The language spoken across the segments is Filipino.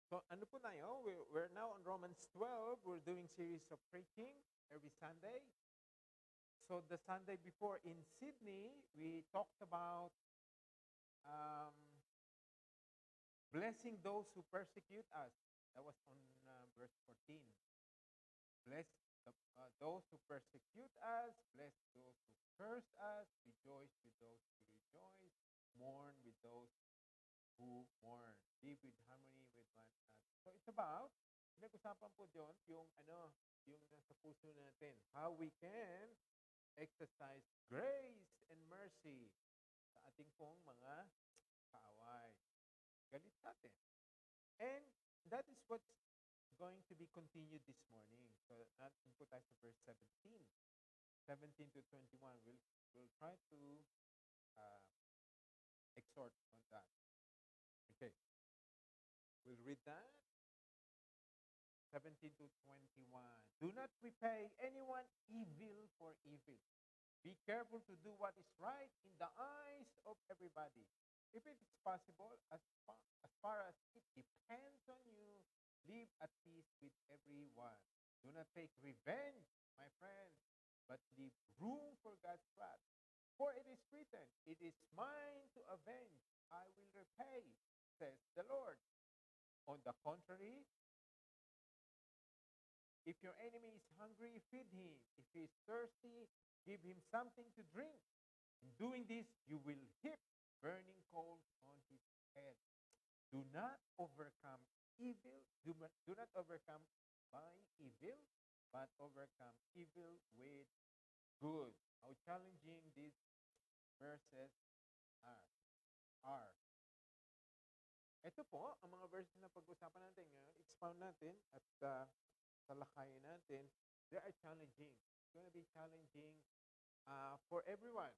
So ano po tayo? We're now on Romans 12. We're doing series of preaching every Sunday. So the Sunday before in Sydney, we talked about um, blessing those who persecute us. That was on verse 14. Bless those who persecute us, bless those who curse us, rejoice with those who rejoice, mourn with those who mourn. Live with harmony with one another. So it's about, pinag-usapan po doon yung nasa puso natin. How we can exercise grace and mercy sa ating pong mga kaaway. Galit sa atin. And that is what's going to be continued this morning. So natin po tayo sa verse 17. 17 to 21. We'll try to uh, exhort on that. Okay. We'll read that. 17 to 21. Do not repay anyone evil for evil. Be careful to do what is right in the eyes of everybody. If it is possible, as far as it depends on you, live at peace with everyone. Do not take revenge, my friends, but leave room for God's wrath. For it is written, it is mine to avenge, I will repay, says the Lord. On the contrary, if your enemy is hungry, feed him. If he is thirsty, give him something to drink. In doing this, you will heap burning coals on his head. Do not overcome evil. Do not overcome by evil, but overcome evil with good. How challenging these verses are. Ito po, ang mga verses na pag-usapan natin ngayon, expound natin at talakayin natin, they are challenging. It's going to be challenging for everyone,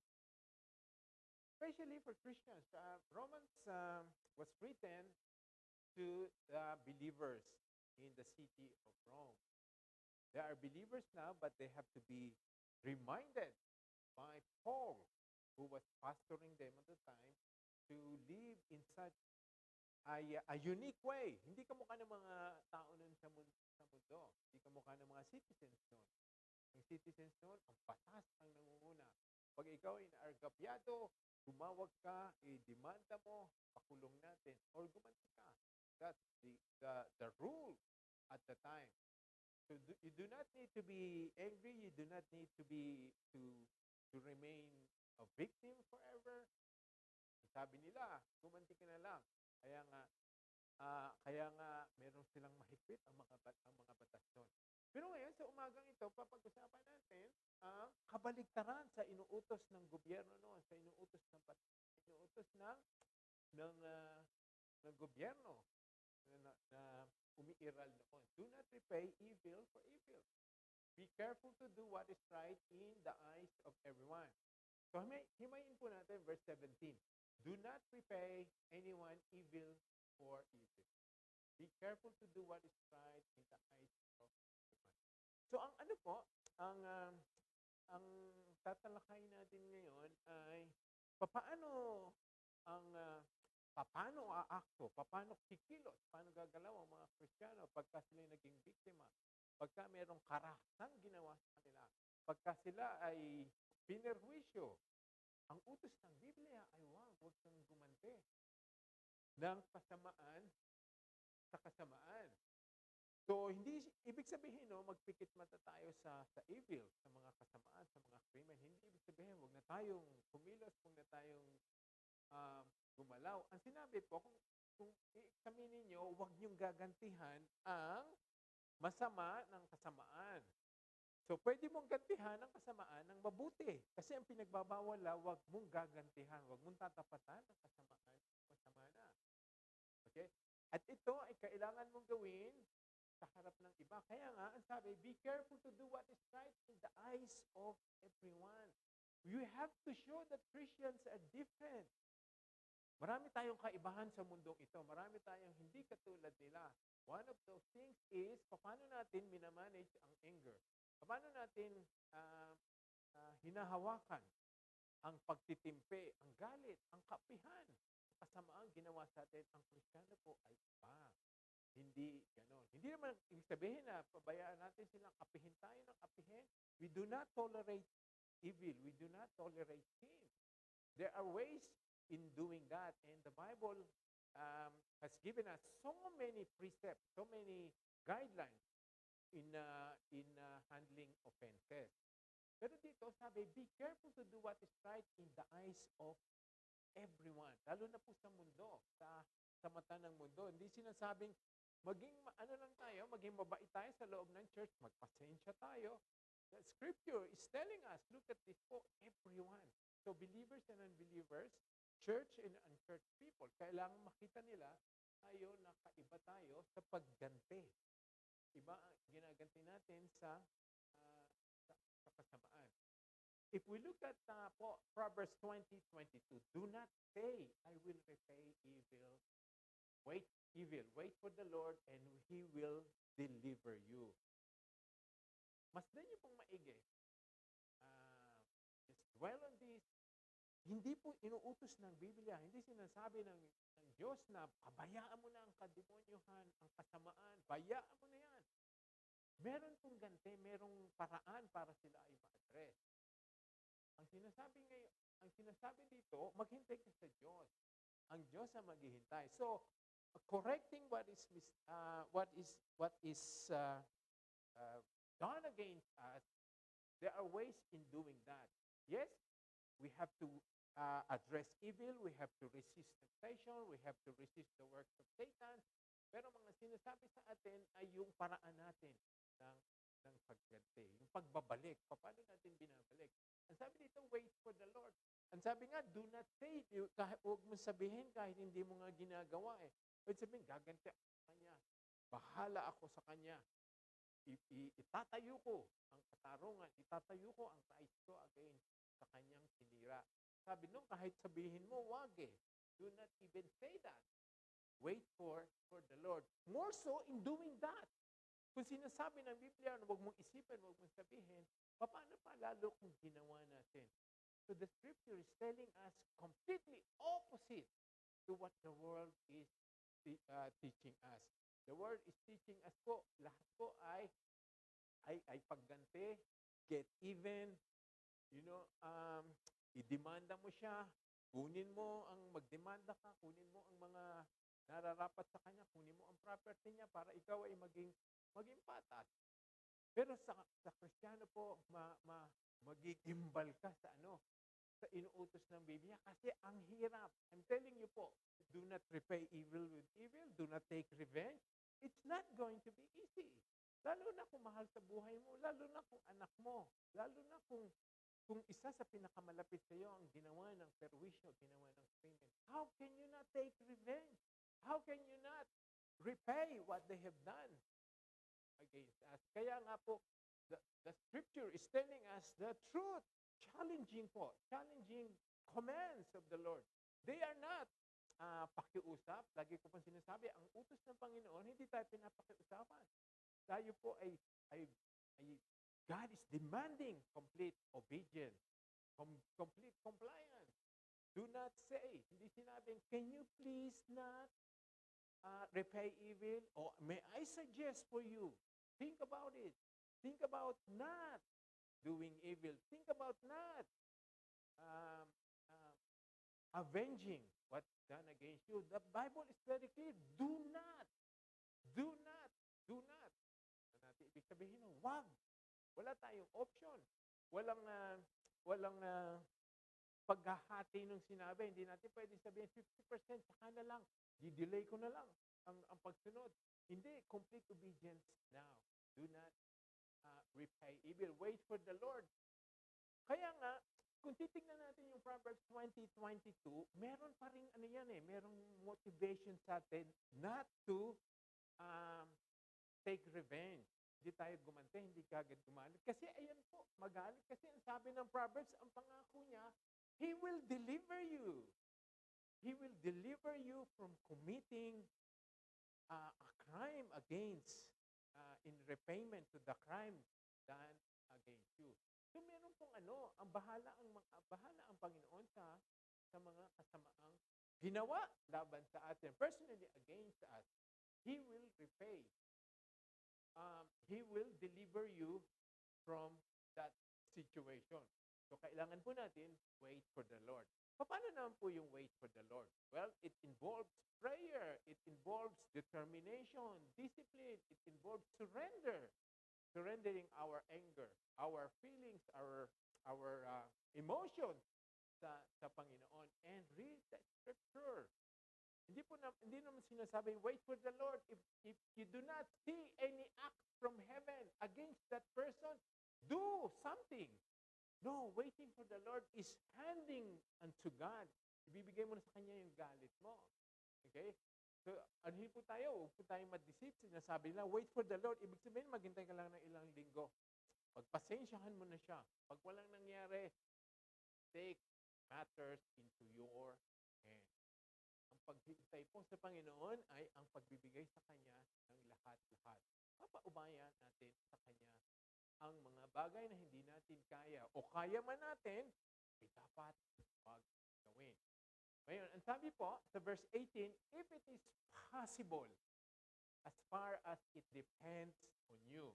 especially for Christians. Romans was written to the believers in the city of Rome. They are believers now, but they have to be reminded by Paul, who was pastoring them at the time, to live in such a unique way. Hindi kamukha ng mga tao nun sa mundo. Hindi kamukha ng mga citizens nun. Ang citizens nun, ang batas ang nangunguna. Pag ikaw ay naargabyado, tumawag ka, i-demanda mo, pakulong natin, or gumanti ka. That's the rule at the time. So you do not need to be angry, you do not need to be to remain a victim forever. Sabi nila, gumanti ka na lang. Kaya nga meron silang mahigpit ang mga batas doon. Pero ngayon, sa umagang ito, papag-usapan natin ang kabaligtaran sa inuutos ng gobyerno noon, sa inuutos ng gobyerno na umiiral noon. Do not repay evil for evil. Be careful to do what is right in the eyes of everyone. So, himayin po natin verse 17. Do not repay anyone evil for evil. Be careful to do what is right in the eyes of everyone. So, ang ano po, ang tatalakayin natin ngayon ay paano aakto, paano kikilos, paano gagalaw ang mga Kristiyano pagka sila naging biktima, pagka mayroong karahasang ginawa sa kanila, pagka sila ay pinerwisyo. Ang utos ng Biblia ay huwag kang gumante ng kasamaan sa kasamaan. So, hindi ibig sabihin, magpikit mata tayo sa evil, sa mga kasamaan, sa mga krimen. Hindi ibig sabihin, huwag na tayong kumilos, huwag na tayong gumalaw. Ang sinabi po, kung i-examine niyo, huwag niyong gagantihan ang masama ng kasamaan. So, pwede mong gantihan ang kasamaan ng mabuti. Kasi ang pinagbabawala, huwag mong gagantihan, huwag mong tatapatan ang kasamaan, masama na. Okay? At ito ay kailangan mong gawin sa harap ng iba. Kaya nga, ang sabi, be careful to do what is right in the eyes of everyone. You have to show that Christians are different. Marami tayong kaibahan sa mundong ito. Marami tayong hindi katulad nila. One of those things is, paano natin minamanage ang anger? Paano natin hinahawakan ang pagtitimpi, ang galit, ang kapihan, ang kasamaang ginawa sa atin? Ang Kristiyano po ay iba. Hindi ganon. Hindi naman ibig sabihin na pabayaan natin silang apihin tayo ng apihin. We do not tolerate evil. We do not tolerate sin. There are ways in doing that, and the Bible has given us so many precepts, so many guidelines in handling offenses. Pero dito sabi, be careful to do what is right in the eyes of everyone. Lalo na po sa mundo, sa mata ng mundo. Hindi sinasabing maging ano lang tayo, maging mabait tayo sa loob ng church, magpasensya tayo. The scripture is telling us, look at this po, everyone. So believers and unbelievers, church and unchurched people, kailangan makita nila tayo na kaiba tayo sa pagganti. Iba ang ginaganti natin sa kasamaan. If we look at Proverbs 20:22, do not say, I will repay evil. Wait for the Lord and He will deliver you. Masdan niyo pong maigi. Just dwell on this. Hindi po inuutos ng Biblia, hindi sinasabi ng Diyos na pabayaan mo na ang kademonyohan, ang kasamaan, bayaan mo na yan. Meron pong ganti, merong paraan para sila ay ma-address. Ang sinasabi dito, maghintay ka sa Diyos. Ang Diyos ang maghihintay. So, correcting what is done against us, there are ways in doing that. Yes, we have to address evil, we have to resist temptation, we have to resist the works of Satan. Pero mga sinasabi sa atin ay yung paraan natin ng pagganti, yung pagbabalik. Paano natin binabalik? Ang sabi dito, wait for the Lord. Ang sabi nga, do not say, huwag mo sabihin kahit hindi mo nga ginagawa eh. Huwag sabihin, gaganti ako sa Kanya. Bahala ako sa Kanya. Itatayo ko ang katarungan, itatayo ko ang kais ko against sa Kanyang sinira. Sabi nung, kahit sabihin mo, wag eh. Do not even say that. Wait for the Lord. More so in doing that. Kung sinasabi ng Biblia, huwag mong isipin, huwag mong sabihin, paano pa lalo kung ginawa natin? So the scripture is telling us completely opposite to what the world is teaching us. The world is teaching us po, lahat po ay pagganti, get even, i-demanda mo siya, kunin mo ang magdemanda ka, kunin mo ang mga nararapat sa kanya, kunin mo ang property niya para ikaw ay maging patas. Pero sa Kristiyano po, magigimbal ka sa inuutos ng Biblia kasi ang hirap. I'm telling you po, do not repay evil with evil, do not take revenge. It's not going to be easy. Lalo na kung mahal sa buhay mo, lalo na kung anak mo, lalo na kung isa sa pinakamalapit sa iyo ang ginawa ng perwisyo, ginawa ng krimen. How can you not take revenge? How can you not repay what they have done against us? Kaya nga po, the scripture is telling us the truth, challenging commands of the Lord. They are not pakiusap. Lagi ko pang sinasabi, ang utos ng Panginoon, hindi tayo pinapakiusapan. Tayo po ay God is demanding complete obedience, complete compliance. Do not say, hindi sinabing, can you please not repay evil? Or may I suggest for you, think about it. Think about not doing evil. Think about not avenging what's done against you. The Bible is very clear. Do not. Do not. Do not. Natin ibig sabihin, wag. Wala tayong option. Walang paghahati nung sinabi. Hindi natin pwede sabihin 50%, saka na lang. I-delay ko na lang ang pagsunod. Hindi. Complete obedience now. Do not repay evil. Wait for the Lord. Kaya nga, kung titignan natin yung Proverbs 20:22, meron pa rin merong motivation sa atin not to take revenge. Hindi tayo gumante, hindi kagad gumalit. Kasi ayan po, magalit. Kasi ang sabi ng Proverbs, ang pangako niya, He will deliver you. He will deliver you from committing a crime against, in repayment to the crime done against you. So meron pong ang bahala ang Panginoon sa mga kasamaang ginawa laban sa atin, personally against us. He will repay. He will deliver you from that situation. So kailangan po natin wait for the Lord. Paano naman po yung wait for the Lord? Well, it involves prayer. It involves determination, discipline. It involves surrender. Surrendering our anger, our feelings, our emotions sa Panginoon. And read the Scripture. Hindi naman sinasabi, wait for the Lord. If you do not see any act from heaven against that person, do something. No, waiting for the Lord is handing unto God. Ibibigay mo na sa Kanya yung galit mo. Okay? So, anuhin po tayo, huwag po tayong mag-deceive. Sinasabi nila, wait for the Lord. Ibig sabihin, maghintay ka lang ng ilang linggo. Pagpasensyahan mo na siya. Pag walang nangyari, take matters into your hand. Ang paghintay po sa Panginoon ay ang pagbibigay sa Kanya ng lahat-lahat. Papaubaya natin sa Kanya ang mga bagay na hindi natin kaya o kaya man natin, ay dapat gawin. Ngayon, ang sabi po sa verse 18, if it is possible, as far as it depends on you.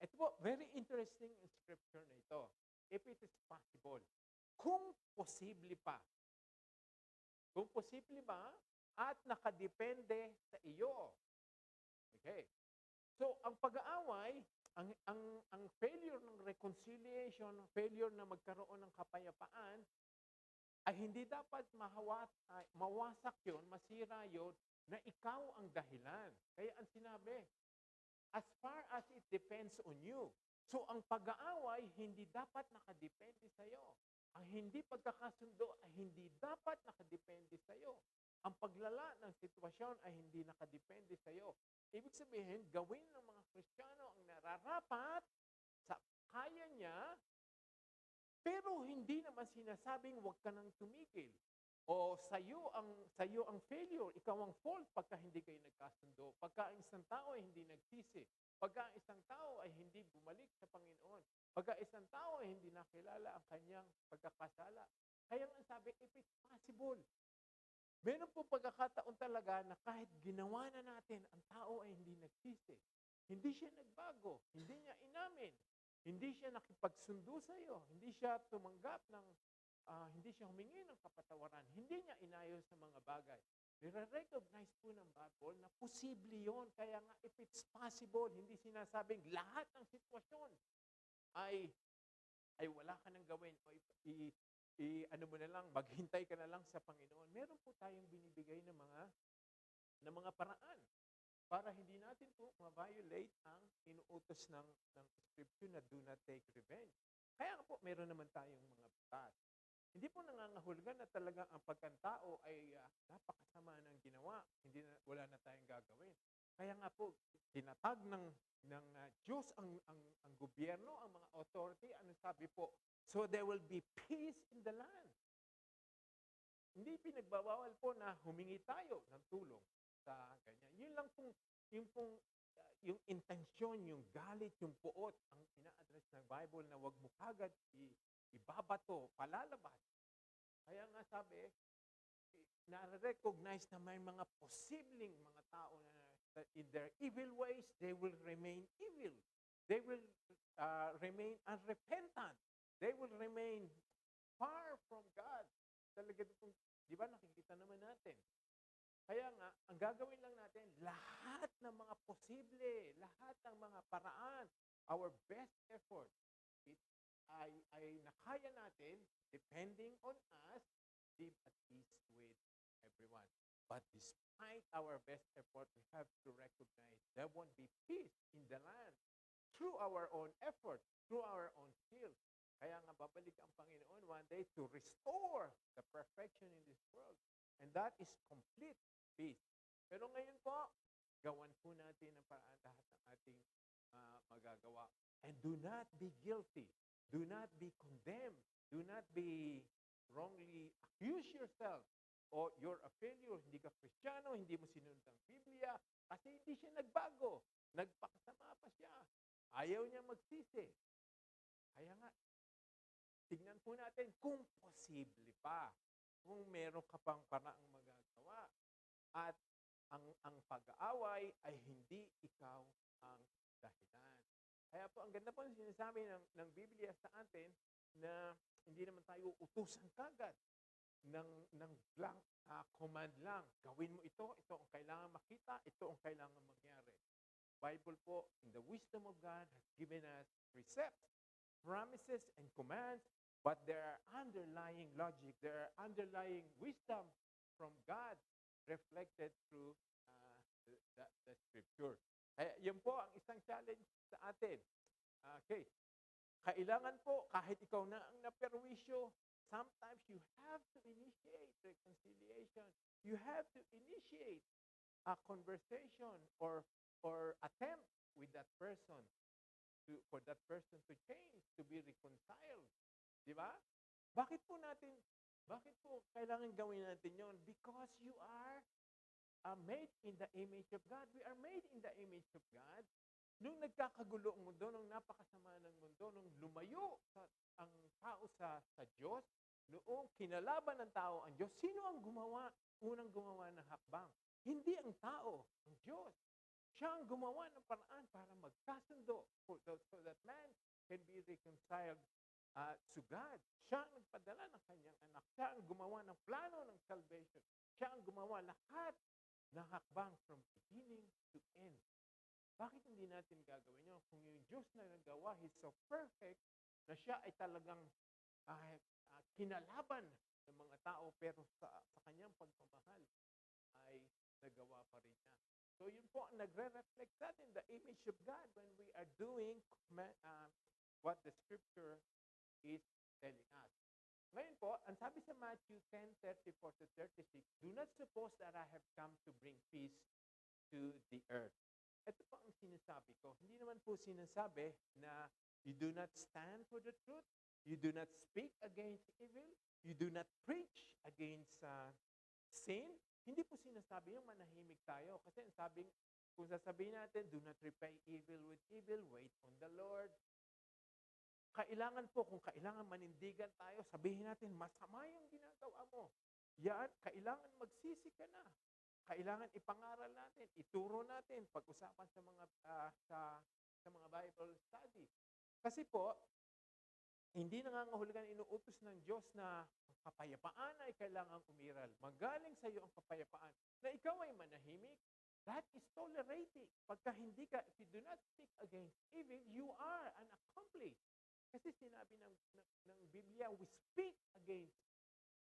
Ito po, very interesting in scripture na ito. If it is possible, kung posible pa. Kung posible ba at nakadepende sa iyo. Okay. So, ang pag-aaway, ang failure ng reconciliation, failure na magkaroon ng kapayapaan, ay hindi dapat mawasak yun, masira yun, na ikaw ang dahilan. Kaya ang sinabi, as far as it depends on you. So, ang pag-aaway, hindi dapat nakadepende sa'yo. Ang hindi pagkakasundo ay hindi dapat nakadepende sa'yo. Ang paglala ng sitwasyon ay hindi nakadepende sa'yo. Ibig sabihin, gawin ng mga Kristiyano ang nararapat sa kaya niya, pero hindi naman sinasabing huwag ka nang tumigil. O sa'yo ang failure, ikaw ang fault pagka hindi kayo nagkasundo. Pagka ang isang tao ay hindi nagsisi. Pagka ang isang tao ay hindi bumalik sa Panginoon. Pagka isang tao ay hindi nakilala ang kanyang pagkakasala. Kaya ang sabi, if it's possible, meron po pagkakataon talaga na kahit ginawa na natin, ang tao ay hindi nagsisi. Hindi siya nagbago. Hindi niya inamin. Hindi siya nakipagsundo sa iyo. Hindi siya tumanggap ng, hindi siya humingi ng kapatawaran. Hindi niya inayos sa mga bagay. Nire-recognize po ng Bible na posible yon. Kaya nga, if it's possible, hindi sinasabing lahat ng sitwasyon ay wala ka nang gawin o ano mo na lang, maghintay ka na lang sa Panginoon. Meron po tayong binibigay ng mga paraan para hindi natin po ma-violate ang inuutos ng Scripture na do not take revenge. Kaya po, meron naman tayong mga batas. Hindi po nangangahulugan na talagang ang pagkantao ay napakasama ng ginawa. Wala na tayong gagawin. Kaya nga po, tinatag ng Diyos ang gobyerno, ang mga authority. Ano sabi po? So there will be peace in the land. Hindi pinagbabawal po na humingi tayo ng tulong sa ganyan. Yun lang pong, yung intensyon, yung galit, yung puot, ang ina-address ng Bible na wag mo kagad ibabato, palalabas. Kaya nga sabi, na-recognize na may mga posibleng mga tao na in their evil ways, they will remain evil. They will remain unrepentant. They will remain far from God. Talaga itong, di ba, nakikita naman natin. Kaya nga, ang gagawin lang natin, lahat ng mga posible, lahat ng mga paraan, our best effort, ay nakaya natin, depending on us, live at peace with everyone. But despite our best effort, we have to recognize there won't be peace in the land through our own effort, through our own skill. Kaya nga babalik ang Panginoon one day to restore the perfection in this world. And that is complete peace. Pero ngayon po, gawan po natin ang paraan lahat ng ating magagawa. And do not be guilty. Do not be condemned. Do not be wrongly accuse yourself. O you're a failure, hindi ka Kristiyano, hindi mo sinunod ang Biblia, kasi hindi siya nagbago. Nagpakasama pa siya. Ayaw niya magsisi. Kaya nga, tignan po natin kung posible pa. Kung meron ka pang paraang magagawa. At ang pag-aaway ay hindi ikaw ang dahilan. Kaya po, ang ganda po ng sinasabi ng Biblia sa atin na hindi naman tayo utusan kagad ng blank command lang. Gawin mo ito ang kailangan makita, ito ang kailangan mangyari. Bible po, in the wisdom of God, has given us precepts, promises, and commands, but there are underlying logic, there are underlying wisdom from God reflected through the Scripture. Kaya yun po ang isang challenge sa atin. Okay. Kailangan po, kahit ikaw na ang naperwisyo, sometimes you have to initiate reconciliation. You have to initiate a conversation or attempt with that person for that person to change, to be reconciled. Di ba? Bakit po kailangan gawin natin yon? Because you are made in the image of God. We are made in the image of God. Nung nagkakagulo ang mundo, nung napakasama ng mundo, nung lumayo ang tao sa Diyos, noong kinalaban ng tao ang Diyos, sino ang unang gumawa ng hakbang? Hindi ang tao, ang Diyos. Siya ang gumawa ng paraan para magkasundo so that man can be reconciled to God. Siya ang nagpadala ng kanyang anak. Siya ang gumawa ng plano ng salvation. Siya ang gumawa lahat ng hakbang from beginning to end. Bakit hindi natin gagawin yun? Kung yung Diyos na nagawa, He's so perfect na siya ay talagang kinalaban ng mga tao, pero sa kanyang pagmamahal ay nagawa pa rin niya. So yun po ang nagre-reflect sa atin, the image of God, when we are doing what the Scripture is telling us. Ngayon po, ang sabi sa Matthew 10:34-36, do not suppose that I have come to bring peace to the earth. Ito po ang sinasabi ko. Hindi naman po sinasabi na you do not stand for the truth, you do not speak against evil, you do not preach against sin. Hindi po sinasabi yung manahimik tayo. Kasi kung sasabihin natin, do not repay evil with evil, wait on the Lord. Kailangan po, kung kailangan manindigan tayo, sabihin natin, masama yung ginagawa mo. Yan, kailangan magsisi ka na. Kailangan ipangaral natin, ituro natin, pag-usapan sa mga Bible study. Kasi po, hindi nangangahulugan inuutos ng Diyos na kapayapaan ay kailangang umiral. Magaling sa iyo ang kapayapaan. Na ikaw ay manahimik, that is tolerating. Pagka hindi ka, if you do not speak against evil, you are an accomplice. Kasi sinabi ng Biblia, we speak against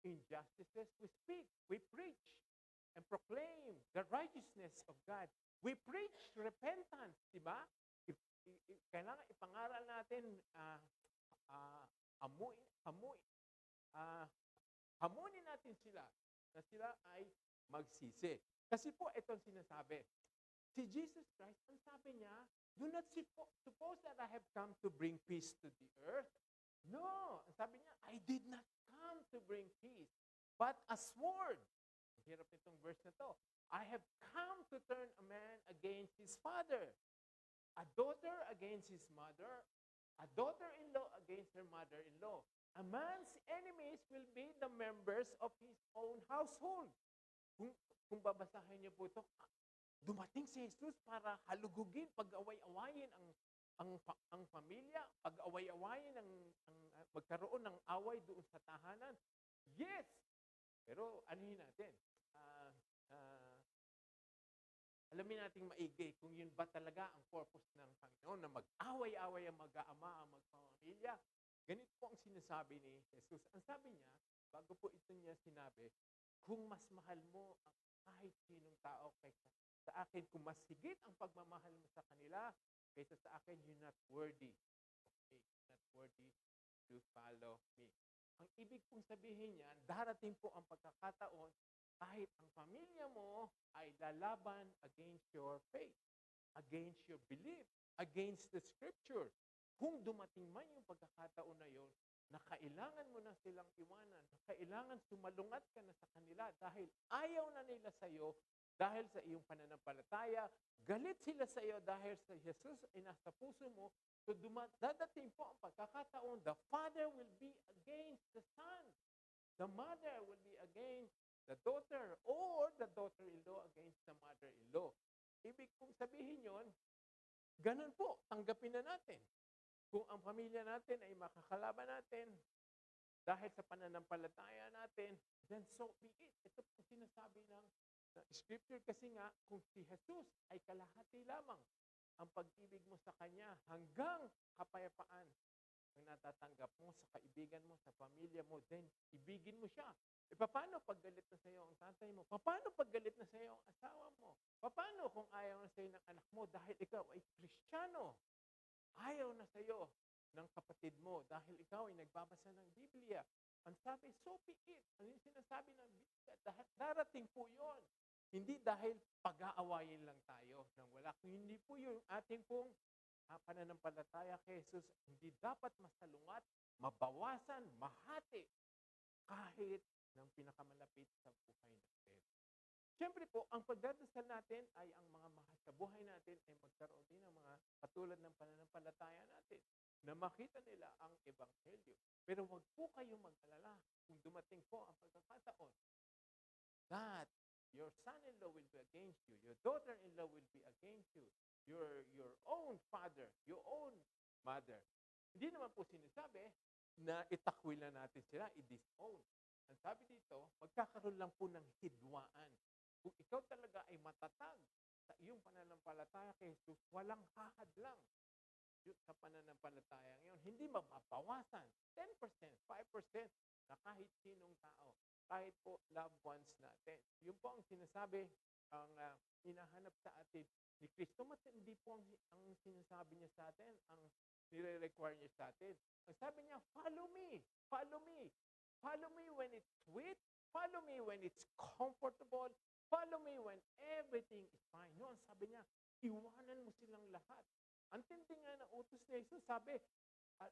injustices, we speak, we preach, and proclaim the righteousness of God. We preach repentance, di ba? Kailangan ipangaral natin, hamunin natin sila na sila ay magsisi. Kasi po, itong sinasabi. Si Jesus Christ, ang sabi niya, do not suppose that I have come to bring peace to the earth. No. Ang sabi niya, I did not come to bring peace, but a sword. Hirap itong verse na to. I have come to turn a man against his father, a daughter against his mother, a daughter-in-law against her mother-in-law. A man's enemies will be the members of his own household. Kung babasahin niyo po ito, dumating si Jesus para halugugin, pag-away-awayin ang pamilya, pag-away-awayin magkaroon ng away doon sa tahanan. Yes! Pero anuhin natin, alamin nating maigi kung yun ba talaga ang purpose ng Panginoon na mag-away-away ang mag-aama, ang magpamilya. Ganito po ang sinasabi ni Jesus. Ang sabi niya, bago po ito niya sinabi, kung mas mahal mo ang kahit sinong tao kaysa sa akin, kung mas higit ang pagmamahal mo sa kanila kaysa sa akin, you're not worthy. Okay, you're not worthy to follow me. Ang ibig pong sabihin niyan, darating po ang pagkakataon kahit ang pamilya mo ay lalaban against your faith, against your belief, against the Scripture. Kung dumating man yung pagkakataon na yon, na kailangan mo na silang iwanan, na kailangan sumalungat ka na sa kanila dahil ayaw na nila sa iyo, dahil sa iyong pananampalataya, galit sila sa iyo dahil sa Jesus ay nasa puso mo, so dadating po ang pagkakataon, the father will be against the son. The mother will be against the daughter or the daughter-in-law against the mother-in-law. Ibig kong sabihin yon, ganun po, tanggapin na natin. Kung ang pamilya natin ay makakalaban natin dahil sa pananampalataya natin, then so be it. Ito po sinasabi ng Scripture kasi nga, kung si Jesus ay kalahati lamang ang pag-ibig mo sa Kanya hanggang kapayapaan ang natatanggap mo sa kaibigan mo, sa pamilya mo, then ibigin mo siya. E paano pag galit na sa iyo ang tatay mo? Paano pag galit na sa iyo ang asawa mo? Paano kung ayaw na sa iyo ng anak mo dahil ikaw ay Kristiyano? Ayaw na sa iyo ng kapatid mo dahil ikaw ay nagbabasa ng Biblia. Ang sabi, so be it. Ano yung sinasabi ng Biblia? Darating po yon. Hindi dahil pag-aawayin lang tayo nang wala. Kung hindi po yung ating pong pananampalataya kay Jesus, hindi dapat masalungat, mabawasan, mahati, kahit ng pinakamalapit sa buhay natin. Siyempre po, ang pagdadasal natin ay ang mga mahal sa buhay natin ay magkaroon din ng mga katulad ng pananampalataya natin na makita nila ang Ebanghelyo. Pero wag po kayong mag-alala kung dumating po ang pagkakataon that your son-in-law will be against you, your daughter-in-law will be against you, your own father, your own mother. Hindi naman po sinasabi na itakwil na natin sila, i-disown. Ang sabi dito, magkakaroon lang po ng hidwaan. Kung ikaw talaga ay matatag sa iyong pananampalataya kay Jesus, walang hahadlang sa pananampalataya ngayon. Hindi mapapawasan 10%, 5% na kahit sinong tao, kahit po loved ones natin. Yun po ang sinasabi, ang hinahanap sa atin ni Kristo. Matindi po ang sinasabi niya sa atin, ang nire-require niya sa atin. Ang sabi niya, follow me, follow me. Follow me when it's sweet, follow me when it's comfortable, follow me when everything is fine. No, ang sabi niya, iwanan mo silang lahat. Ang tindi nga na utos ni Jesus, sabi,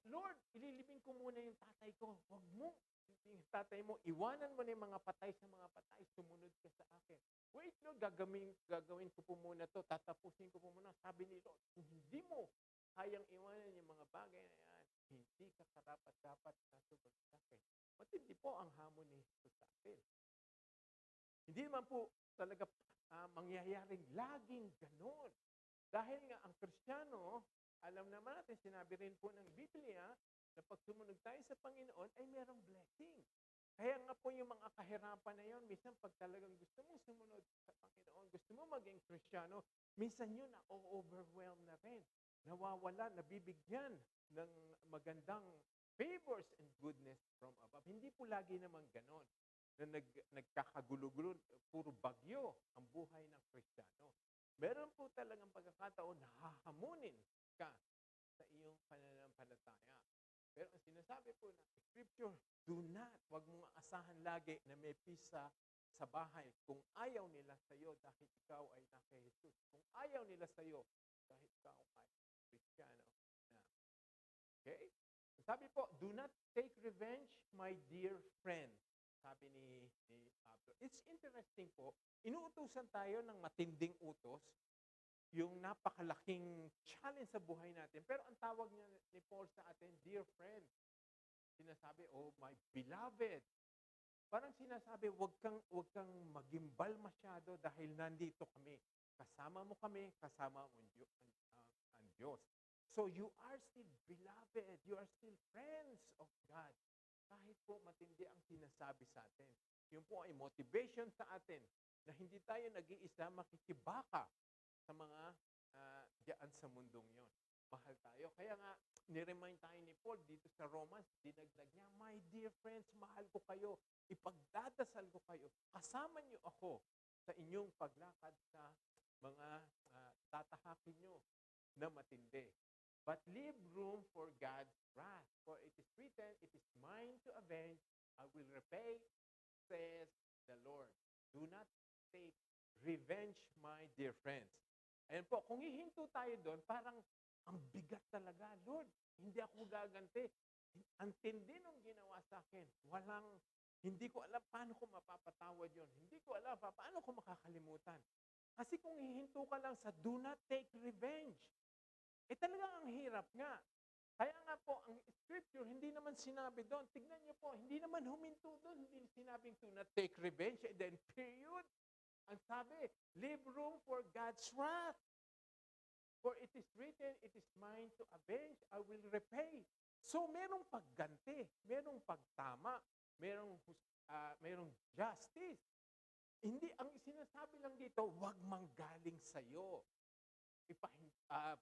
Lord, ililibing ko muna yung tatay ko. Huwag mo yung tatay mo, iwanan mo na yung mga patay sa mga patay, sumunod ka sa akin. Wait, Lord, gagawin ko po muna to, tatapusin ko po muna. Sabi ni Lord, kung hindi mo kayang iwanan yung mga bagay na yan, hindi ka karapat-dapat na sumunod sa akin. Matindi po ang hamon ni Jesus sa atin. Hindi naman po talaga mangyayaring laging ganon. Dahil nga ang Kristiyano, alam naman natin, sinabi rin po ng Biblia, na pag sumunod tayo sa Panginoon, ay merong blessing. Kaya nga po yung mga kahirapan na yun, minsan pag talagang gusto mong sumunod sa Panginoon, gusto mo maging Kristiyano, minsan yun na-overwhelm na rin. Nawawala, nabibigyan ng magandang favors and goodness from above. Hindi po lagi naman ganon na nagkakagulo-gulo, puro bagyo ang buhay ng Kristiyano. Meron po talagang pagkakataon na hahamunin ka sa iyong pananampalataya. Pero ang sinasabi po ng Scripture, do not, wag mong asahan lagi na may peace sa bahay kung ayaw nila sa iyo dahil ikaw ay nasa Jesus. Kung ayaw nila sa iyo dahil ikaw ay Kristiyano na. Okay? Sabi po, do not take revenge, my dear friend. Sabi ni Pablo. It's interesting po, inuutusan tayo ng matinding utos, yung napakalaking challenge sa buhay natin. Pero ang tawag niya ni Paul sa atin, dear friend. Sinasabi, oh my beloved. Parang sinasabi, wag kang magimbal masyado dahil nandito kami. Kasama mo kami, kasama mo ang Diyos. So you are still beloved. You are still friends of God. Kahit po matindi ang sinasabi sa atin. Yun po ay motivation sa atin na hindi tayo nag-iisa makikibaka sa mga diyan sa mundong yon. Mahal tayo. Kaya nga, niremind tayo ni Paul dito sa Romans, dinagdag niya, my dear friends, mahal ko kayo. Ipagdadasal ko kayo. Kasama niyo ako sa inyong paglakad sa mga tatahakin niyo na matindi. But leave room for God's wrath. For it is written, it is mine to avenge, I will repay, says the Lord. Do not take revenge, my dear friends. Ayan po, kung hihinto tayo doon, parang ang bigat talaga. Lord, hindi ako gaganti. Ang tindi nung ginawa sa akin. Hindi ko alam paano ko mapapatawad yon. Hindi ko alam paano ko makakalimutan. Kasi kung hihinto ka lang sa do not take revenge, talagang ang hirap nga. Kaya nga po, ang scripture, hindi naman sinabi doon. Tignan niyo po, hindi naman huminto doon. Hindi sinabing to not take revenge and then period. Ang sabi, leave room for God's wrath. For it is written, it is mine to avenge, I will repay. So, merong pagganti, merong pagtama, merong justice. Hindi, ang sinasabi lang dito, huwag manggaling sa'yo.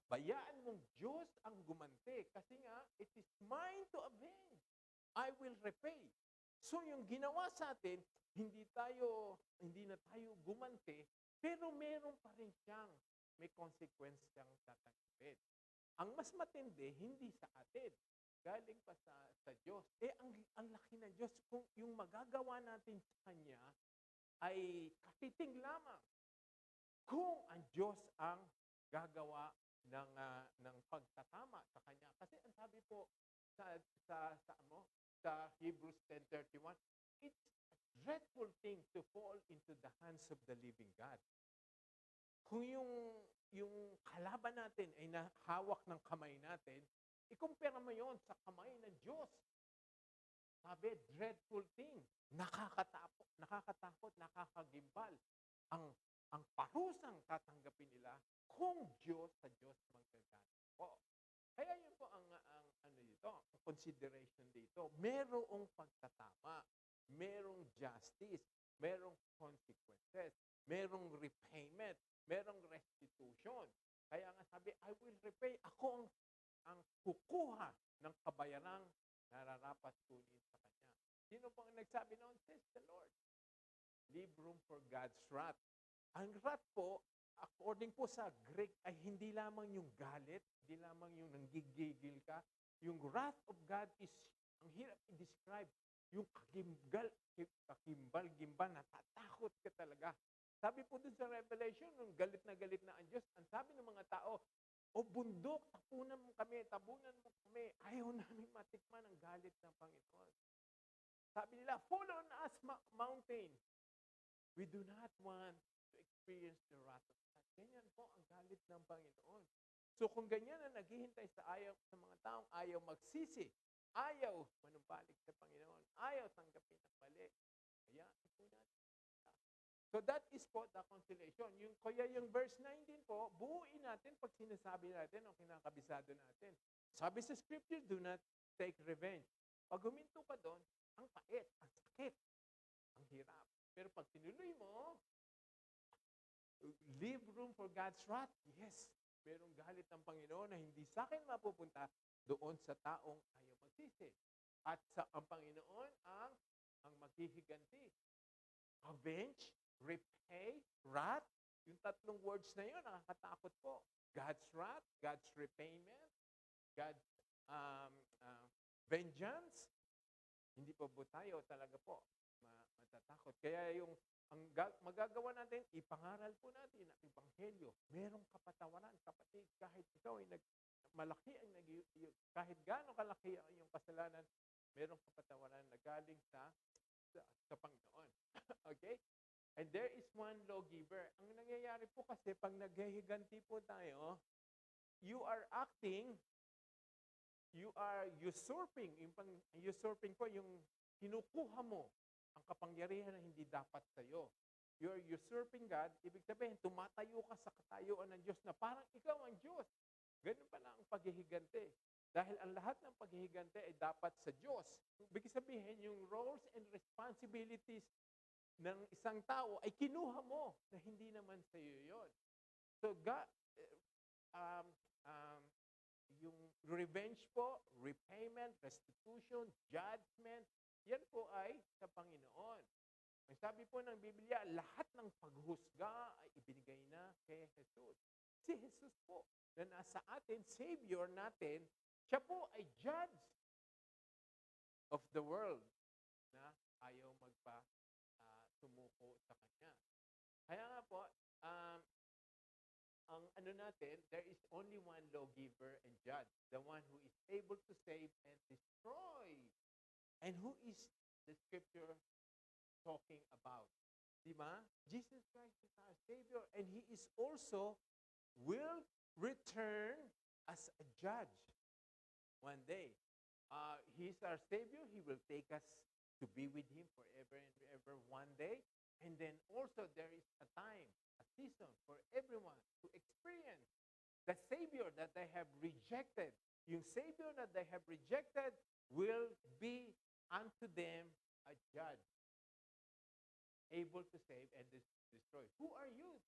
Bayaan mong Diyos ang gumanti. Kasi nga, it is mine to avenge. I will repay. So, yung ginawa sa atin, hindi na tayo gumanti, pero meron pa rin siyang, may consequence siyang tatanggapin. Ang mas matindi, hindi sa atin. Galing pa sa Diyos. Ang laki ng Diyos, kung yung magagawa natin sa Kanya ay kapiting lamang. Kung ang Diyos ang gagawa ng pagtatama sa Kanya. Kasi ang sabi po sa Hebrews 10:31, it's a dreadful thing to fall into the hands of the living God. Kung yung kalaban natin ay nahawak ng kamay natin, ikumpara mo yon sa kamay ng Diyos. Sabi, dreadful thing. Nakakatakot, nakakagimbal. Ang parusang tatanggapin nila kung sa Diyos manggagaling po. Kaya yun po ang consideration dito. Merong pagtatama, merong justice, merong consequences, merong repayment, merong restitution. Kaya nga sabi, I will repay. Ako ang kukuha ng kabayarang nararapat kunin sa Kanya. Sino po ang nagsabi noon? Says the Lord. Leave room for God's wrath. Ang wrath po, according po sa Greek, ay hindi lamang yung galit, hindi lamang yung nanggigigil ka. Yung wrath of God is, ang hirap i-describe, yung kakimbal-gimbal, natatakot ka talaga. Sabi po dun sa Revelation, nung galit na ang Diyos, ang sabi ng mga tao, o bundok, tabunan mo kami. Ayaw namin matikman ang galit ng Panginoon. Sabi nila, fall on us, mountain. We do not want to experience the wrath of God. Ganyan po ang galit ng Panginoon. So kung ganyan na naghihintay sa mga taong ayaw magsisi, ayaw manumbalik sa Panginoon, ayaw tanggapin ang mali, kaya po natin. So that is po the consolation. Kaya yung verse 19 po, buuin natin pag sinasabi natin o kinakabisado natin. Sabi sa scripture, do not take revenge. Pag huminto ka doon, ang pait, ang sakit, ang hirap. Pero pag tinuloy mo, leave room for God's wrath. Yes, merong galit ng Panginoon na hindi sa akin mapupunta doon sa taong ayaw magsisi. At ang Panginoon ang maghihiganti. Avenge, repay, wrath. Yung tatlong words na yun, nakakatakot po. God's wrath, God's repayment, God's vengeance. Hindi po tayo talaga po matatakot. Kaya ang magagawa natin, ipangaral po natin ang Ebanghelyo. Merong kapatawaran, kapatid, kahit ikaw ay malaki kahit gaano kalaki ang iyong kasalanan, merong kapatawaran na galing sa Panginoon. Okay? And there is one lawgiver. Ang nangyayari po kasi, pag naghihiganti po tayo, you are usurping. Usurping po, yung kinukuha mo ang kapangyarihan na hindi dapat sa'yo. You are usurping God. Ibig sabihin, tumatayo ka sa katayuan ng Diyos na parang ikaw ang Diyos. Ganun pala ang paghihiganti. Dahil ang lahat ng paghihiganti ay dapat sa Diyos. Ibig sabihin, yung roles and responsibilities ng isang tao ay kinuha mo na hindi naman sa iyo yun. So, yung revenge po, repayment, restitution, judgment, yan po ay sa Panginoon. Ang sabi po ng Biblia, lahat ng paghusga ay ibinigay na kay Jesus. Si Jesus po, na nasa atin, Savior natin, siya po ay judge of the world na ayaw sumuko sa Kanya. Kaya nga po, ang natin, there is only one lawgiver and judge, the one who is able to save and destroy. And who is the scripture talking about? Diba? Jesus Christ is our Savior, and He is also will return as a judge. one day. He's our Savior. He will take us to be with Him forever and ever one day. And then also there is a time, a season for everyone to experience the Savior that they have rejected. Yung Savior that they have rejected will be unto them a judge, able to save and destroy. Who are you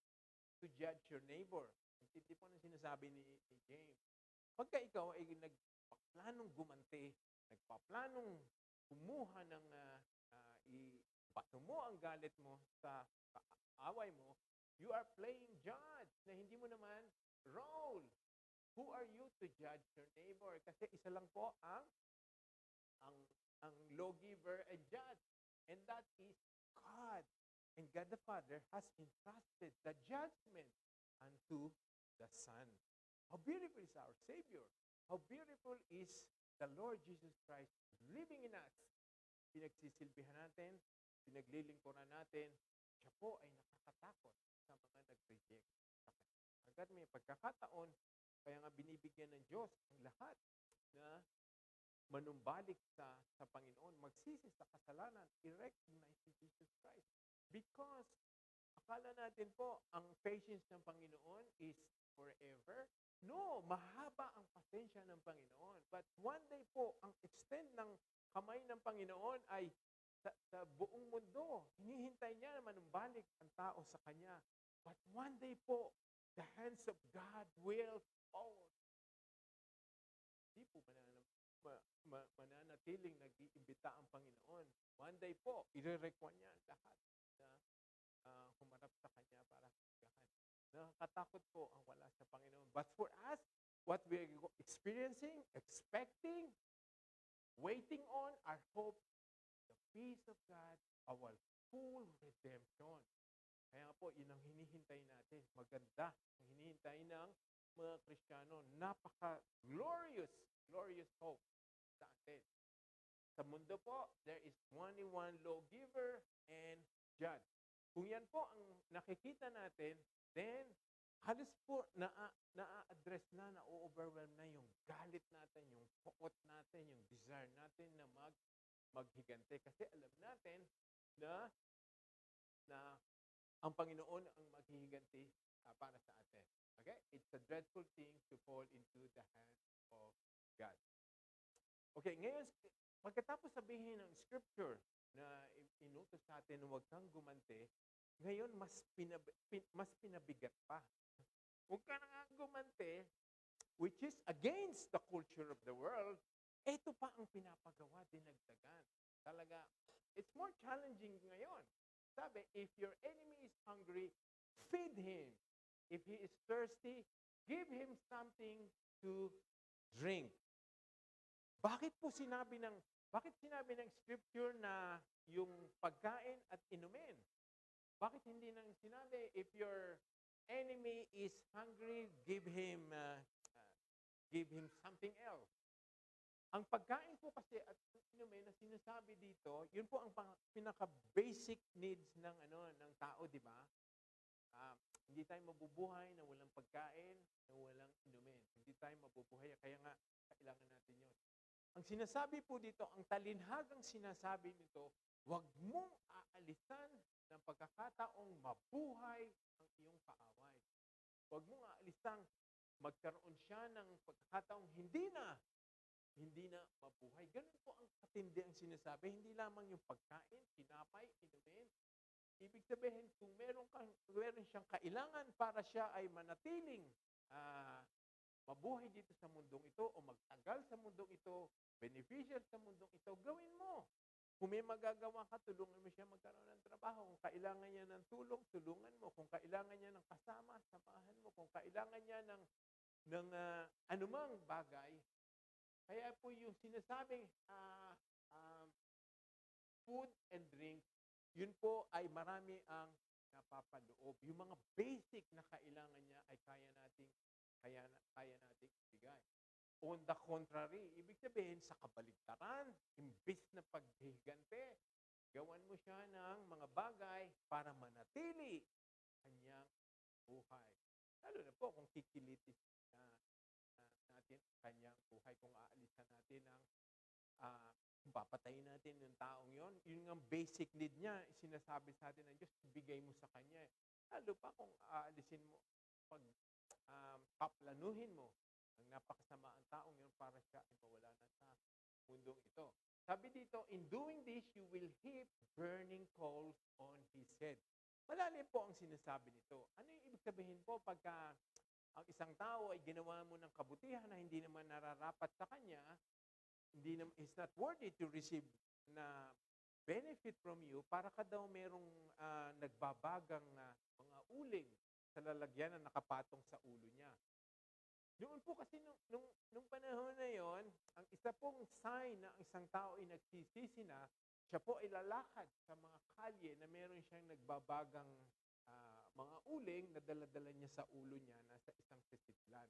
to judge your neighbor? Hindi po na sinasabi ni James. Pagka ikaw ay nagpaplanong gumante, nagpaplanong kumuha ng ibato mo ang galit mo sa away mo, you are playing judge na hindi mo naman role. Who are you to judge your neighbor? Kasi isa lang po ang lawgiver and judge. And that is God. And God the Father has entrusted the judgment unto the Son. How beautiful is our Savior. How beautiful is the Lord Jesus Christ living in us. Pinagsisilbihan natin, pinaglilingkuran natin, siya po ay nakakatakot sa mga nag-reject sa Kanya. Agad may pagkakataon, kaya nga binibigyan ng Diyos ang lahat na manumbalik sa Panginoon, magsisi sa kasalanan, i-recognize si Jesus Christ. Because akala natin po, ang patience ng Panginoon is forever. No, mahaba ang pasensya ng Panginoon. But one day po, ang extent ng kamay ng Panginoon ay sa buong mundo. Hinihintay niya na manumbalik ang tao sa Kanya. But one day po, the hands of God will fall. Hindi po mananatiling nag-iimbita ang Panginoon. One day po, ire-require niya lahat na humarap sa Kanya para hanggahan. Nakakatakot po ang wala sa Panginoon. But for us, what we are experiencing, expecting, waiting on, our hope, the peace of God, our full redemption. Kaya po, yun ang hinihintay natin. Maganda ang hinihintay ng mga Kristiyano. Napaka-glorious, glorious hope sa atin. Sa mundo po, there is only one lawgiver and judge. Kung yan po ang nakikita natin, then halos po na-address na-overwhelm na yung galit natin, yung puot natin, yung desire natin na maghigante. Kasi alam natin na ang Panginoon ang maghihiganti para sa atin. Okay? It's a dreadful thing to fall into the hands of God. Okay, ngayon, pagkatapos sabihin ng Scripture na inutos sa atin na huwag kang gumante, ngayon, mas pinabigat pa. Huwag ka na nga gumante, which is against the culture of the world, ito pa ang pinapagawa, dinagdagan. Talaga, it's more challenging ngayon. Sabi, if your enemy is hungry, feed him. If he is thirsty, give him something to drink. Bakit sinabi ng Scripture na yung pagkain at inumin? Bakit hindi nang sinabi, if your enemy is hungry, give him something else? Ang pagkain po kasi at inumin na sinasabi dito, yun po ang pinaka-basic needs ng tao, di ba? Hindi tayo mabubuhay na walang pagkain, na walang inumin. Hindi tayo mabubuhay, kaya nga kailangan natin yun. Ang sinasabi po dito, ang talinhagang sinasabi nito, huwag mong aalisan ng pagkakataong mabuhay ang iyong kaaway. Huwag mong aalisang magkaroon siya ng pagkakataong hindi na mabuhay. Ganun po ang katindi ang sinasabi. Hindi lamang yung pagkain, tinapay, inumin. Ibig sabihin, kung meron siyang kailangan para siya ay manatiling mabuhay dito sa mundong ito o magtagal sa mundong ito, beneficial sa mundong ito, gawin mo. Kung may magagawa ka, tulungan mo siya magkaroon ng trabaho. Kung kailangan niya ng tulong, tulungan mo. Kung kailangan niya ng kasama, samahan mo. Kung kailangan niya ng anumang bagay. Kaya po yung sinasabing food and drink, yun po ay marami ang napapaloob. Yung mga basic na kailangan niya ay kaya nating ibigay. On the contrary, ibig sabihin sa kabaligtaran, imbis na paghihigante, gawan mo siya ng mga bagay para manatili kanyang buhay. Lalo na po kung kikilitis natin natin ang kanyang buhay, kung aalisan natin kung papatayin natin yung taong yon, yun ang basic need niya, sinasabi sa atin ng Diyos, ibigay mo sa kanya. Lalo pa kung aalisin mo, pag paplanuhin mo ang napakasama ang taong yun para siya ay mawala na sa mundong ito. Sabi dito, in doing this, you will heap burning coals on his head. Malalim po ang sinasabi nito. Ano yung ibig sabihin po pagka ang isang tao ay ginawa mo ng kabutihan na hindi naman nararapat sa kanya, hindi naman, is not worthy to receive na benefit from you, para ka daw merong nagbabagang na mga uling sa lalagyan na nakapatong sa ulo niya. Noon po kasi nung panahon na yon, ang isa pong sign na ang isang tao ay nagsisisi na, siya po ay lalakad sa mga kalye na meron siyang nagbabagang mga uling na dala-dala niya sa ulo niya na sa isang sisidlan.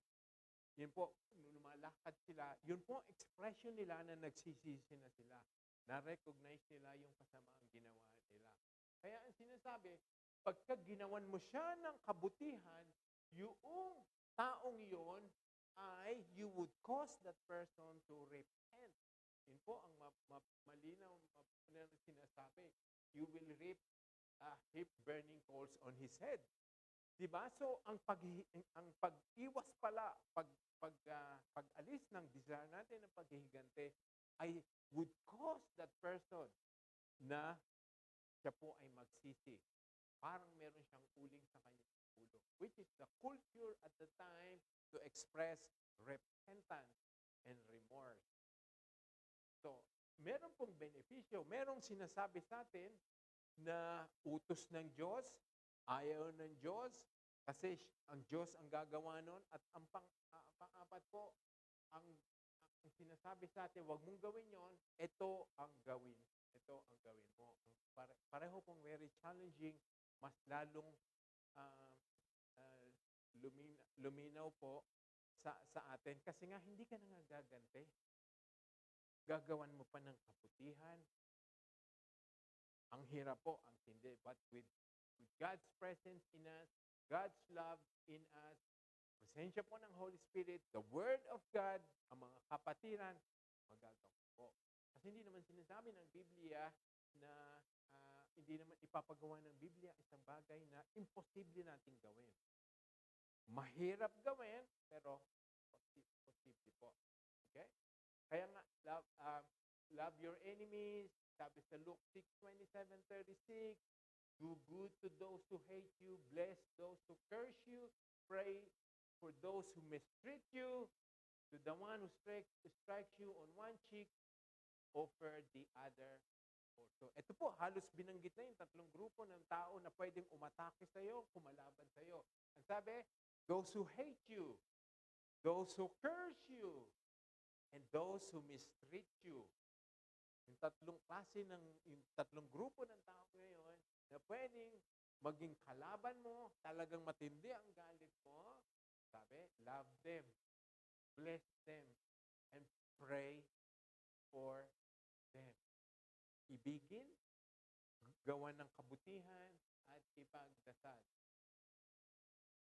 Yun po, nung lumalakad sila, yun po ang expression nila na nagsisisi na sila. Na-recognize nila yung kasamaang ginawa nila. Kaya ang sinasabi, pagka ginawan mo siya ng kabutihan, yung taong yon ay you would cause that person to repent. Yun po ang malinaw na sinasabi. You will heap burning coals on his head. Diba? So, ang pag-iwas pala, pag-alis ng desire natin ng paghihigante ay would cause that person na siya po ay magsisi. Parang meron siyang uling sa kanyang ulo. Which is the culture at the time to express repentance and remorse. So, meron pong benepisyo. Merong sinasabi sa atin na utos ng Diyos, ayaw ng Diyos, kasi ang Diyos ang gagawa nun. At ang pang-apat po, ang sinasabi sa atin, huwag mong gawin yon, ito ang gawin. Ito ang gawin mo. Pareho pong very challenging, mas lalong luminaw po sa atin. Kasi nga, hindi ka na nga gagante. Gagawan mo pa ng kabutihan. Ang hirap po, ang tindi. But with God's presence in us, God's love in us, presensya po ng Holy Spirit, the Word of God, ang mga kapatiran, magagawa po. Kasi hindi naman sinasabi ng Biblia na hindi naman ipapagawa ng Biblia isang bagay na imposible nating gawin. Mahirap gawin, pero posible po. Okay? Kaya nga, love your enemies. Sabi sa Luke 6:27-36, do good to those who hate you, bless those who curse you, pray for those who mistreat you, to the one who strikes you on one cheek, offer the other also. Ito po, halos binanggit na yung tatlong grupo ng tao na pwedeng umatake sa'yo, kumalaban sa'yo. Ang sabi, those who hate you, those who curse you, and those who mistreat you. Yung tatlong klase yung tatlong grupo ng tao ngayon na pwedeng maging kalaban mo, talagang matindi ang galit mo. Sabi, love them, bless them, and pray for them. Ibigin, gawan ng kabutihan, at ipagdasal.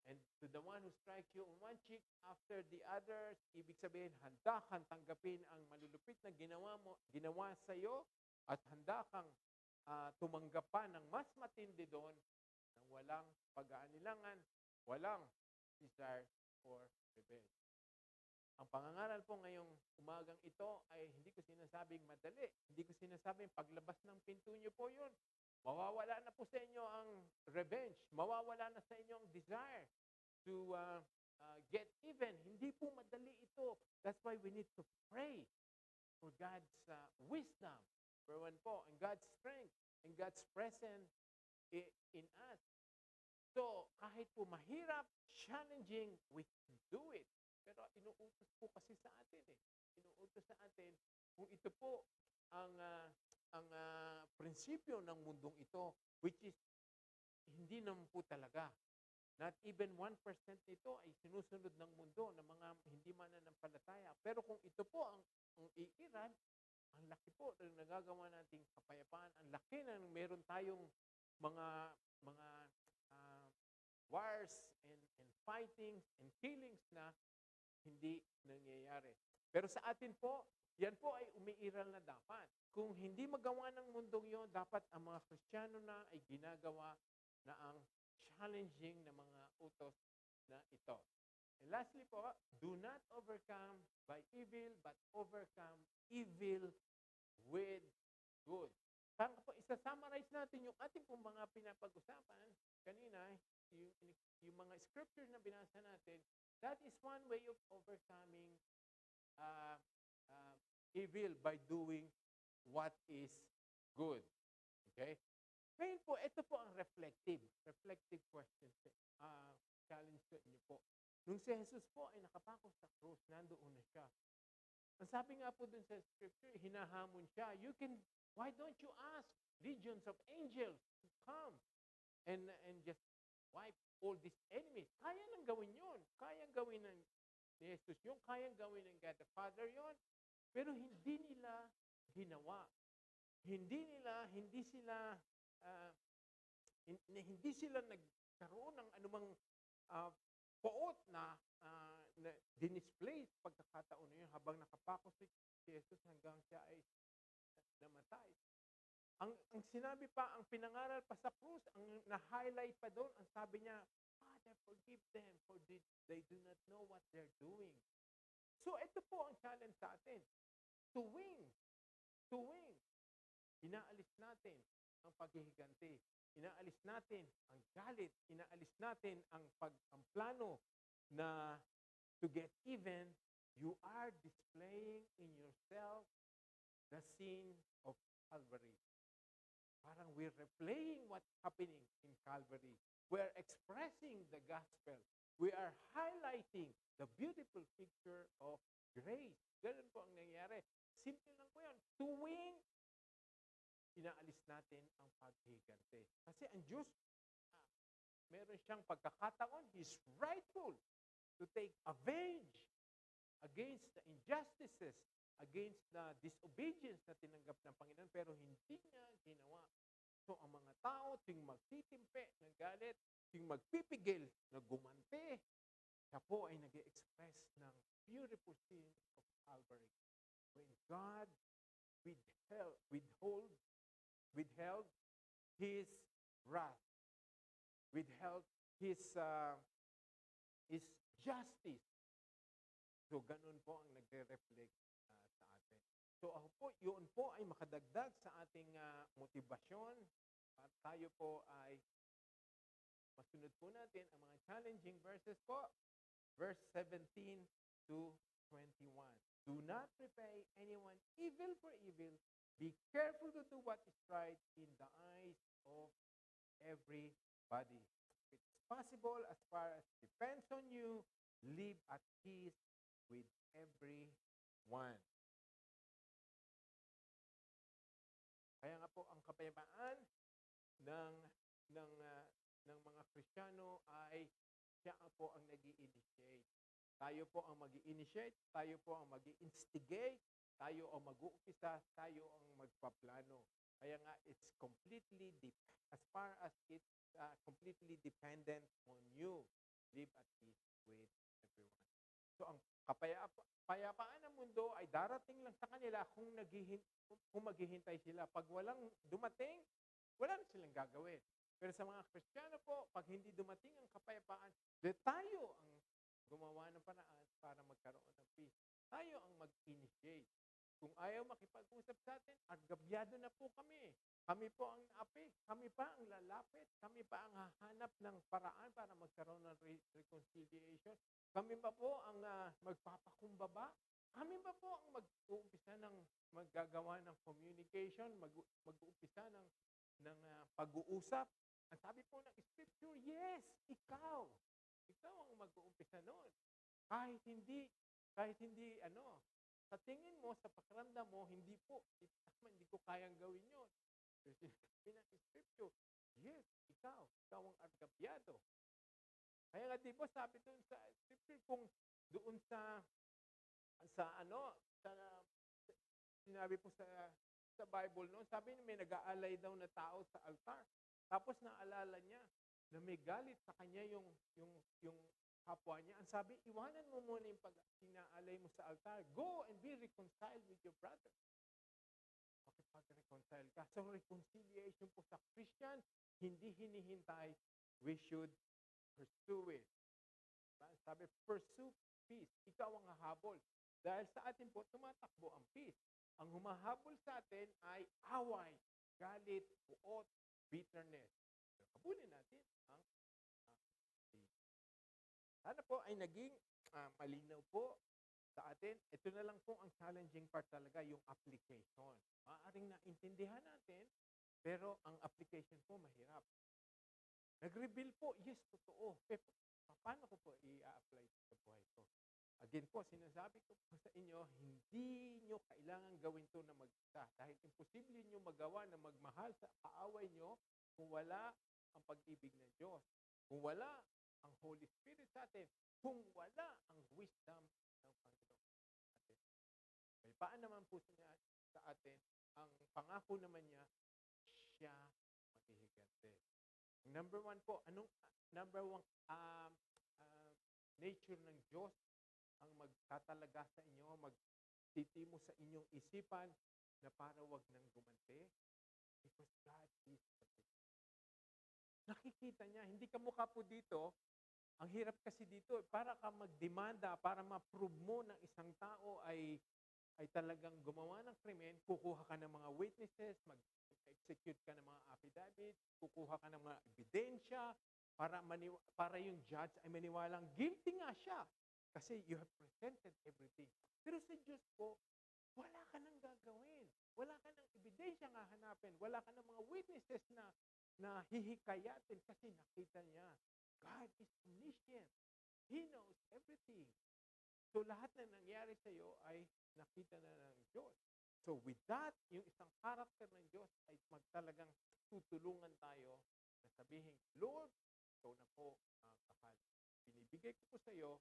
And to the one who strikes you on one cheek after the others, ibig sabihin, handa kang tanggapin ang malulupit na ginawa sa iyo, at handa kang tumanggap pa ng mas matindi doon, ng walang pag-aanilangan, walang desire for revenge. Ang pangangaral po ngayong umagang ito ay hindi ko sinasabing madali. Hindi ko sinasabing paglabas ng pinto niyo po yun. Mawawala na po sa inyo ang revenge. Mawawala na sa inyo ang desire to get even. Hindi po madali ito. That's why we need to pray for God's wisdom. For one po, and God's strength, and God's presence in us. So, kahit po mahirap, challenging, we can do it. Pero inuutos po kasi sa atin Inuutos sa atin kung ito po ang prinsipyo ng mundong ito, which is hindi naman po talaga. Not even 1% nito ay sinusunod ng mundo ng mga hindi mananampalataya. Pero kung ito po ang iiran, ang laki po ng nagagawa nating kapayapaan. Ang laki na meron tayong mga wars and fightings and killings na hindi nangyayari. Pero sa atin po, yan po ay umiiral na dapat. Kung hindi magawa ng mundong yon, dapat ang mga Kristiyano na ay ginagawa na ang challenging na mga utos na ito. And lastly po, do not overcome by evil, but overcome evil with good. Parang po, isa-summarize natin yung ating pong mga pinapag-usapan kanina, yung, yung mga scriptures na binasa natin. That is one way of overcoming evil by doing what is good. Okay? Ngayon po, ito po ang reflective question, challenge sa inyo po. Nung si Jesus po ay nakapako sa krus, nandoon na siya. Ang sabi nga po dun sa scripture, hinahamon siya. Why don't you ask legions of angels to come and just wipe all these enemies? Kaya nang gawin yun. Kaya gawin ng Jesus yun. Kaya gawin ng God the Father yun. Pero hindi nila ginawa. Hindi sila nagkaroon ng anumang poot na dinisplay pagkakataon na yun habang nakapako si Jesus hanggang siya ay namatay. Ang sinabi pa, ang pinangaral pa sa krus, ang na-highlight pa doon, ang sabi niya, Father, forgive them, for they do not know what they're doing. So, ito po ang challenge sa atin. To win. Inaalis natin ang paghihiganti. Inaalis natin ang galit. Inaalis natin ang plano na to get even. You are displaying in yourself the sin of Calvary. Parang we're replaying what's happening in Calvary. We're expressing the gospel. We are highlighting the beautiful picture of grace. Ganun po ang nangyayari. Simple lang po yan. Tuwing inaalis natin ang paghihiganti. Kasi ang Diyos, meron siyang pagkakataon, He's rightful to take avenge against the injustices, against the disobedience na tinanggap ng Panginoon, pero hindi niya ginawa. So, ang mga tao, ting magtitimpe ng galit, ting magpipigil na gumante, siya po ay nag-express ng beautiful sin of Calvary. When God withheld His wrath, withheld His justice. So, ganun po ang nagre-reflect sa atin. So, ako po, yun po ay makadagdag sa ating motibasyon para tayo po ay masunod po natin ang mga challenging verses po. Verse 17 to 21. Do not repay anyone evil for evil. Be careful to do what is right in the eyes of everybody. If it's possible, as far as depends on you, live at peace with everyone. Kaya nga po ang kapayapaan ng mga Kristiyano ay siya po ang nag-i-initiate. Tayo po ang mag-i-initiate, tayo po ang mag-i-instigate, tayo ang mag-uumpisa, tayo ang magpaplano. Kaya nga it's completely as far as it's completely dependent on you. Live at peace with everyone. So ang kapayapaan ng mundo ay darating lang sa kanila kung maghihintay sila. Pag walang dumating, wala na silang gagawin. Pero sa mga Kristiyano po, pag hindi dumating ang kapayapaan, tayo ang gumawa ng paraan para magkaroon ng peace. Tayo ang mag-initiate. Kung ayaw makipag-usap sa atin, agabyado na po kami. Kami po ang naapi. Kami pa ang lalapit. Kami pa ang hahanap ng paraan para magkaroon ng reconciliation. Kami pa po ang magpapakumbaba. Kami pa po ang mag-uumpisa ng maggagawa ng communication, mag-uumpisa ng pag-uusap. Ang sabi po ng Scripture, yes, ikaw. Ikaw ang mag-uumpisa noon. Kahit hindi, sa tingin mo, sa pakiramdam mo, hindi ko kayang gawin yun. Pero sinabi ng Scripture, yes, ikaw ang agabyado. Kaya nga, di ba, sabi doon sa Scripture, kung doon sinabi po sa Bible noon, sabi niya may nag-aalay daw na tao sa altar. Tapos naalala niya na may galit sa kanya yung kapwa niya. Ang sabi, iwanan mo muna yung pag-inaalay mo sa altar. Go and be reconciled with your brother. Makipag-reconcile ka. So, reconciliation po sa Christian, hindi hinihintay. We should pursue it. Sabi, pursue peace. Ikaw ang hahabol. Dahil sa atin po, tumatakbo ang peace. Ang humahabol sa atin ay away, galit, puot, bitterness. So, habulin natin ang peace. Sana po ay naging malinaw po sa atin. Ito na lang po ang challenging part talaga, yung application. Maaaring naintindihan natin, pero ang application po mahirap. Nag-reveal po, yes, totoo. Paano ko po i-apply sa buhay ko? Again po, sinasabi ko po sa inyo, hindi nyo kailangan gawin to na mag-isa. Dahil imposible nyo magawa na magmahal sa kaaway nyo kung wala ang pag-ibig ng Diyos. Kung wala ang Holy Spirit sa atin. Kung wala ang wisdom ng Panginoon sa atin. May paan naman po niya sa atin, ang pangako naman niya, siya maghihigante. Number one po, anong number one nature ng Diyos ang magtatalaga sa inyo, magtitimo sa inyong isipan na para wag nang gumante? Because God is perfect. Nakikita niya, hindi ka mukha po dito. Ang hirap kasi dito, para ka magdemanda, para ma-prove mo ng isang tao ay talagang gumawa ng krimen, kukuha ka ng mga witnesses, mag-execute ka ng mga affidavits, kukuha ka ng mga ebidensya, para yung judge ay maniwalang guilty nga siya. Kasi you have presented everything. Pero sa Diyos po, wala ka nang gagawin. Wala ka nang ebidensya nga hanapin. Wala ka nang mga witnesses na hihikayatin kasi nakita niya. God is omniscient. He knows everything. So lahat na nangyari sa iyo ay nakita na ng Diyos. So with that, yung isang karakter ng Diyos ay magtalagang tutulungan tayo na sabihin, Lord, ikaw na po ang kapal. Binibigay ko po sa iyo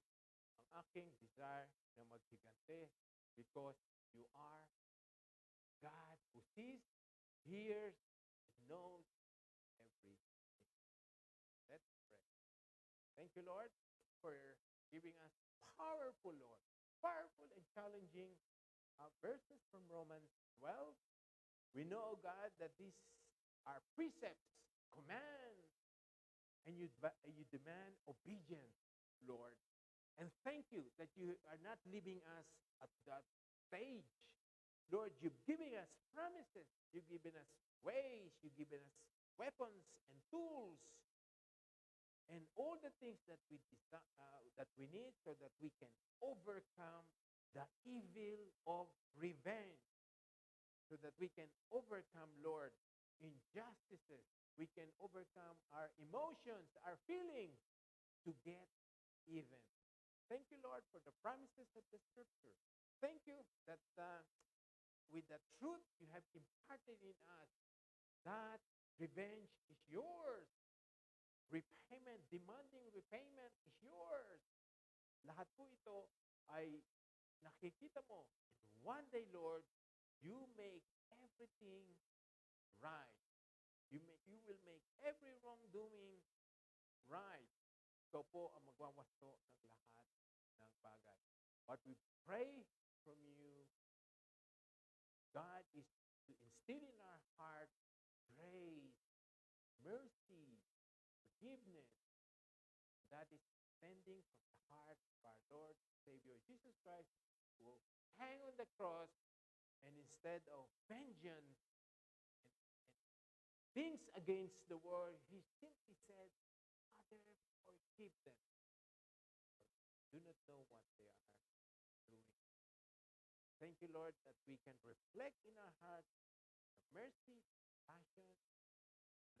ang aking desire na maghigante because you are God who sees, hears, and knows everything. Let's pray. Thank you, Lord, for giving us powerful, Lord, powerful and challenging verses from Romans 12. We know, God, that these are precepts, commands, and you demand obedience, Lord. And thank you that you are not leaving us at that stage. Lord, you've given us promises. You've given us ways. You've given us weapons and tools. And all the things that we need so that we can overcome the evil of revenge. So that we can overcome, Lord, injustices. We can overcome our emotions, our feelings to get even. Thank you, Lord, for the promises of the Scripture. Thank you that with the truth you have imparted in us, that revenge is yours. Repayment, demanding repayment is yours. Lahat po ito ay nakikita mo. And one day, Lord, you make everything right. You will make every wrongdoing right. Ikaw po ang magwawasto ng lahat ng bagay. What we pray from you, God, is to instill in our heart grace, mercy, forgiveness. That is descending from the heart of our Lord Savior Jesus Christ, who will hang on the cross, and instead of vengeance and things against the world, he simply said, Father, forgive them. Do not know what they are doing. Thank you, Lord, that we can reflect in our hearts the mercy, passion,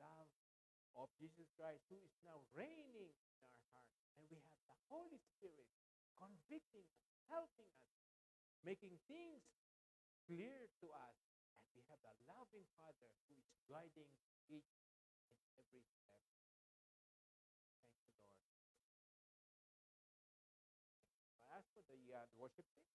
love of Jesus Christ, who is now reigning in our hearts. And we have the Holy Spirit convicting us, helping us, making things clear to us. And we have the loving Father who is guiding each and every step. Thank you, Lord. I ask for the worship team.